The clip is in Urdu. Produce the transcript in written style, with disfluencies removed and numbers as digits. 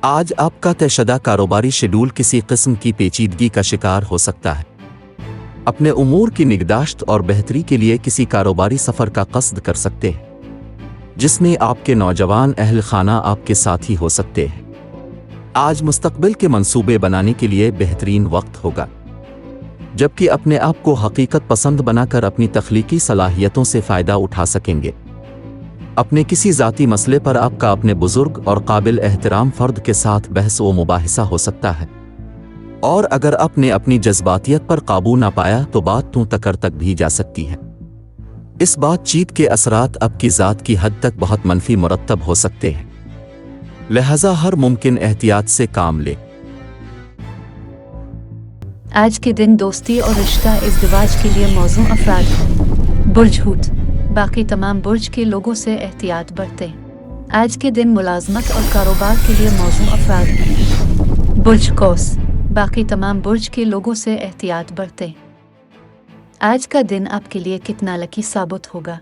آج آپ کا طے شدہ کاروباری شیڈول کسی قسم کی پیچیدگی کا شکار ہو سکتا ہے۔ اپنے امور کی نگہداشت اور بہتری کے لیے کسی کاروباری سفر کا قصد کر سکتے ہیں، جس میں آپ کے نوجوان اہل خانہ آپ کے ساتھی ہو سکتے ہیں۔ آج مستقبل کے منصوبے بنانے کے لیے بہترین وقت ہوگا، جبکہ اپنے آپ کو حقیقت پسند بنا کر اپنی تخلیقی صلاحیتوں سے فائدہ اٹھا سکیں گے۔ اپنے کسی ذاتی مسئلے پر آپ کا اپنے بزرگ اور قابل احترام فرد کے ساتھ بحث و مباحثہ ہو سکتا ہے، اور اگر آپ نے اپنی جذباتیت پر قابو نہ پایا تو بات تو تکر تک بھی جا سکتی ہے۔ اس بات چیت کے اثرات آپ کی ذات کی حد تک بہت منفی مرتب ہو سکتے ہیں، لہذا ہر ممکن احتیاط سے کام لیں۔ آج کے دن دوستی اور رشتہ ازدواج کے لیے موزوں افراد ہیں۔ برج ہوت، باقی تمام برج کے لوگوں سے احتیاط برتیں۔ آج کے دن ملازمت اور کاروبار کے لیے موزوں افراد ہیں۔ برج قوس، باقی تمام برج کے لوگوں سے احتیاط برتیں۔ آج کا دن آپ کے لیے کتنا لکی ثابت ہوگا؟